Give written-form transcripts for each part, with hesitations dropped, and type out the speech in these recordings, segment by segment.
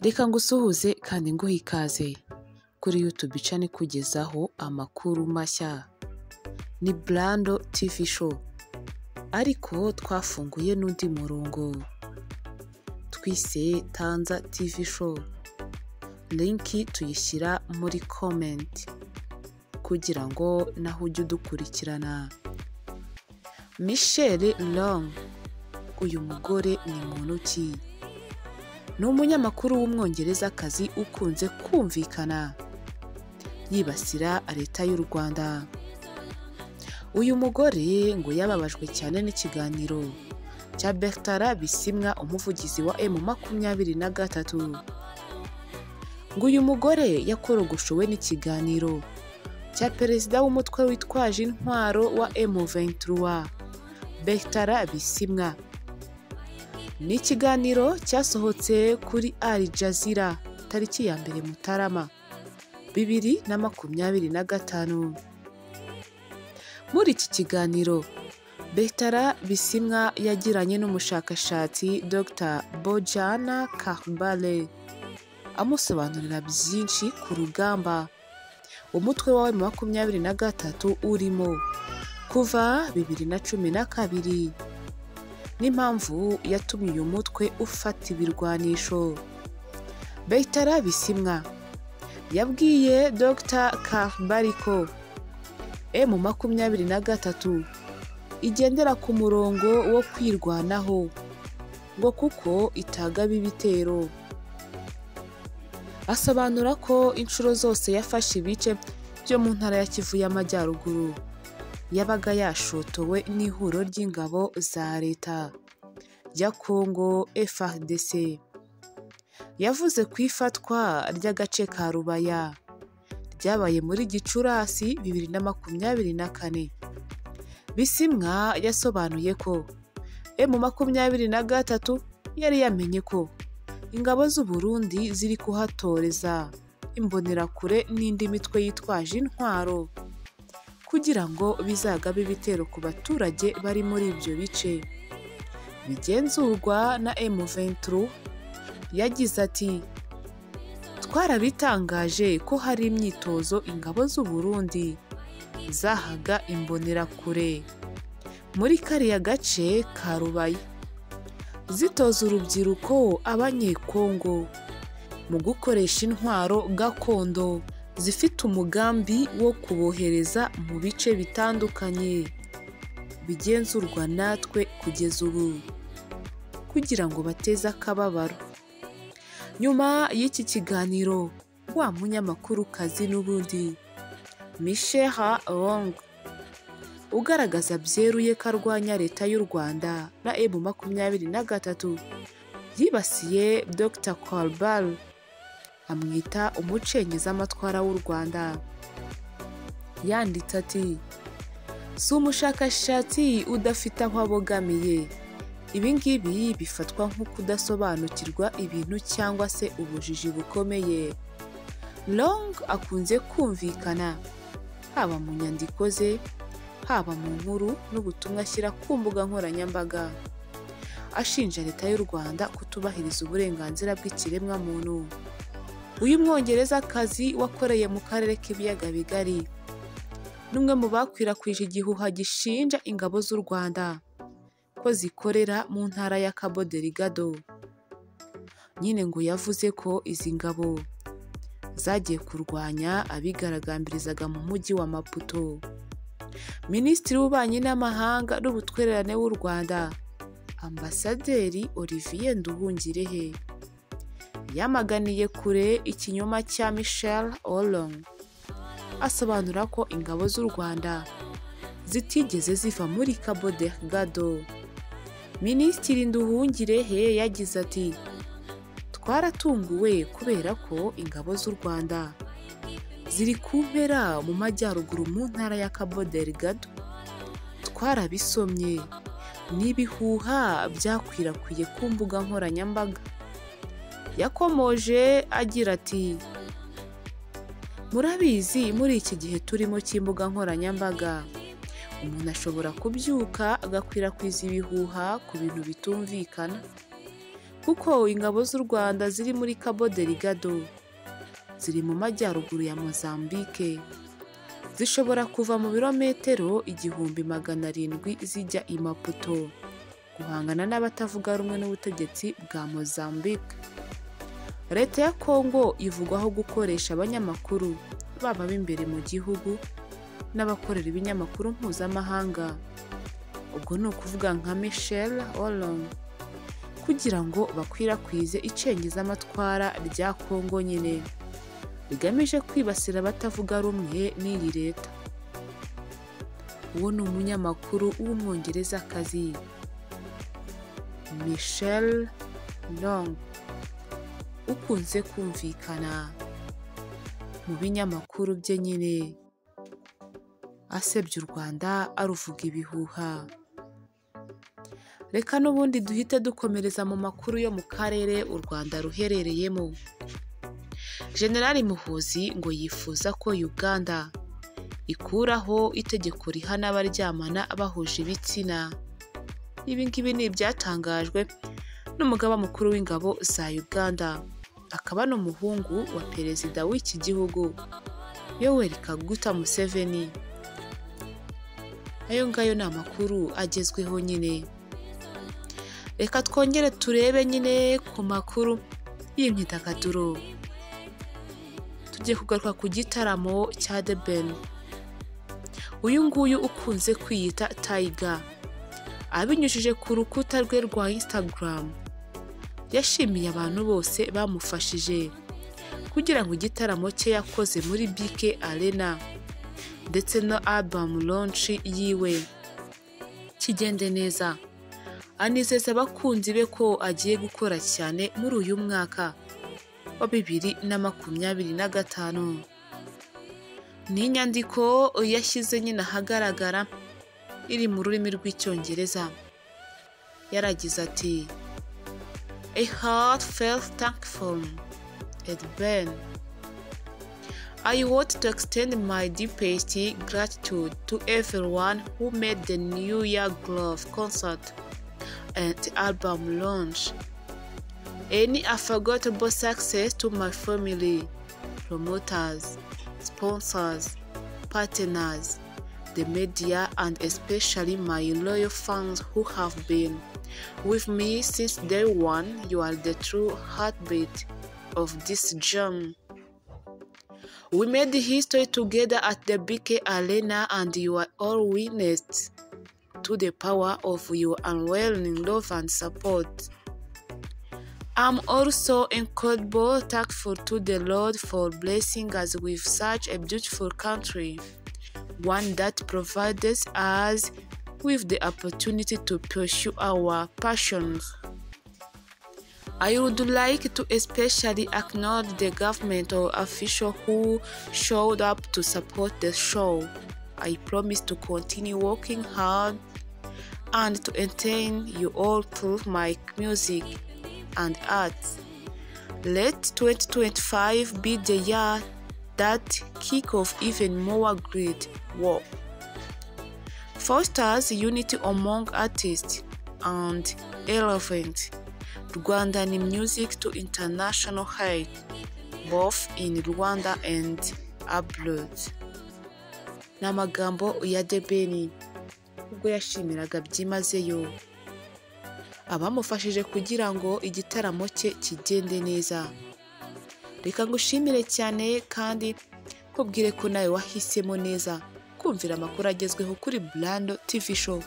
Reka ngusuhuze kandi nguhe ikaze kuri YouTube channel kugezaho amakuru mashya. Ni Brando TV show. Ariko twafunguye n'undi murongo. Twise Tanza TV show. Linki tuyishyira muri comment kugira ngo naho ujye udukurikirana. Michelle Long, uyu mugore ni muntu ki? Ni umunyamakuru w'umwongerezakazi ukunze kumvikana yibasira leta y'u Rwanda. Uyu mugore ngo yababajwe cyane n'ikiganiro cya Bertrand Bisimwa, umuvugizi wa M23. Ngo uyu mugore yakorogoshowe n'ikiganiro cya perezida w'umutwe witwaje intwaro wa M23, Bertrand Bisimwa. Ni ikiganiro cyasohotse kuri Al Jazeera tariki ya 2 Mutarama 2025. Muri iki kiganiro Bertrand Bisimwa yagiranye n'umushakashatsi Dr. Bojana Karbala amusobanurira byinshi ku rugamba umutwe wa M23 urimo kuva 2012 n'impamvu yatumye uyu mutwe ufata ibirwanisho. Bertrand Bisimwa yabwiye Dr. Karbala ko M23 igendera ku murongo wo kwirwanaho ngo kuko itagaba ibitero. Asobanura ko inshuro zose yafashe ibice byo mu ntara ya Kivu y'Amajyaruguru yabaga yashotowe n'ihuriro ry'ingabo za leta ya Congo FARDC. Yavuze ku ifatwa ry'agace ka Rubaya ryabaye muri Gicurasi 2024. Bisimwa yasobanuye ko M23 yari yamenye ko ingabo z'u Burundi ziri kuhatoreza imbonerakure n'indi mitwe yitwaje intwaro kugira ngo bizagabe ibitero ku baturage bari muri ibyo bice bigenzurwa na M23. Yagize ati, twarabitangaje ko hari imyitozo ingabo z'u Burundi zahaga imbonerakure muri kariya gace ka Rubaya zitoza urubyiruko abanyekongo mu gukoresha intwaro gakondo zifite umugambi wo kubohereza mu bice bitandukanye bigenzurwa natwe kugeza ubu kugira ngo bateze akababaro. Nyuma y'iki kiganiro wa munyamakuru kazi n'ubundi Michelle Long ugaragaza byeruye ko arwanya leta y'u Rwanda na M23 yibasiye Dr. Karbala amwita umucengezamatwara w'u Rwanda. Yanditse ati, si umushakashatsi udafite aho abogamiye. Ibi ngibi bifatwa nko kudasobanukirwa ibintu cyangwa se ubujiji bukomeye. Long akunze kumvikana haba mu nyandiko ze, haba mu nkuru n'ubutumwa ashyira ku mbuga nkoranyambaga ashinja leta y'u Rwanda kutubahiriza uburenganzira bw'ikiremwa muntu. Uyu mwongerezakazi wakoreye mu karere k'ibiyaga bigari n'umwe mu bakwirakwije igihuha gishinja ingabo z'u Rwanda ko zikorera mu ntara ya Cabo Delgado. Nyine ngo yavuze ko izi ngabo zagiye kurwanya abigaragambirizaga mu mujyi wa Maputo. Minisitiri w'Ububanyi n'Amahanga n'Ubutwererane w'u Rwanda Ambasaderi Olivier Nduhungirehe yamaganiye kure ikinyoma cya Michelle Long. Asobanura ko ingabo z'u Rwanda zitigeze ziva muri Cabo Delgado. Minisitiri Nduhungirehe yagize ati, twaratunguwe kubera ko ingabo z'u Rwanda ziri ku mpera mu majyaruguru mu ntara ya Cabo Delgado. Twarabisomye n'ibihuha byakwirakwiye ku mbuga nkoranyambaga. Yakomoje agira ati, murabizi muri iki gihe turimo cy'imbuga nkoranyambaga umuntu ashobora kubyuka agakwirakwiza ibihuha ku bintu bitumvikana. kuko ingabo z'u Rwanda ziri muri Cabo Delgado ziri mu majyaruguru ya Mozambique. Zishobora kuva mu birometero 1700 zijya i Maputo guhangana n'abatavuga rumwe n'ubutegetsi bwa Mozambique. Leta ya Congo ivugwaho gukoresha abanyamakuru baba b'imbere mu gihugu n'abakorera ibinyamakuru mpuzamahanga, ubwo ni ukuvuga nka Michel Olong, kugira ngo bakwirakwize icengezamatwara rya Congo nyine rigamije kwibasira abatavuga rumwe n'iri leta. Uwo ni umunyamakuru w'umwongerezakazi Michel Olong ukunze kumvikana mu binyamakuru bye nyine asebya u Rwanda aruvuga ibihuha. Reka n'ubundi duhite dukomereza mu makuru yo mu karere u Rwanda ruherereyemo. General Muhoozi ngo yifuza ko Uganda ikuraho itegeko rihana abaryamana bahuje ibitsina. Ibi ngibi ni ibyatangajwe n'umugaba mukuru w'ingabo za Uganda, akaba n'umuhungu wa perezida w'iki gihugu Yoweri Kaguta Museveni. Ayo ngayo ni amakuru agezweho nyine. Reka twongere turebe nyine ku makuru y'imyidagaduro. Tugiye kugaruka ku gitaramo cya The Ben. Uyu nguyu ukunze kwiyita Tiger, abinyujije ku rukuta rwe rwa Instagram, yashimiye abantu bose bamufashije kugira ngo igitaramo cye yakoze muri BK Arena ndetse no album launch yiwe kigende neza. Anizeza abakunzi be ko agiye gukora cyane muri uyu mwaka wa 2025. Ni inyandiko yashyize nyine ahagaragara iri mu rurimi rw'icyongereza. Yaragize ati, "A heartfelt thankful at Ben. I want to extend my deepest gratitude to everyone who made the New Year Glove concert and album launch any unforgettable success to my family, promoters, sponsors, partners, the media, and especially my loyal fans who have been with me since day one. You are the true heartbeat of this journey. We made history together at the BK Arena, and you are all witness to the power of your unwavering love and support. I'm also incredibly thankful to the Lord for blessing us with such a beautiful country, one that provides us with the opportunity to pursue our passions. I would like to especially acknowledge the government or officials who showed up to support the show. I promise to continue working hard and to entertain you all through my music and art. Let 2025 be the year that kick off even more great work, fosters unity among artists, and elevates Rwandan music to international height, both in Rwanda and abroad." Ni amagambo ya The Ben ubwo yashimiraga byimazeyo abamufashije kugira ngo igitaramo cye kigende neza. Reka ngushimire cyane kandi kubwire ko nawe wahisemo neza kumvira amakuru agezweho kuri Blando TV Show.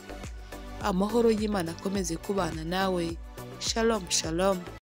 Amahoro y'Imana akomeze kubana nawe. Shalom shalom.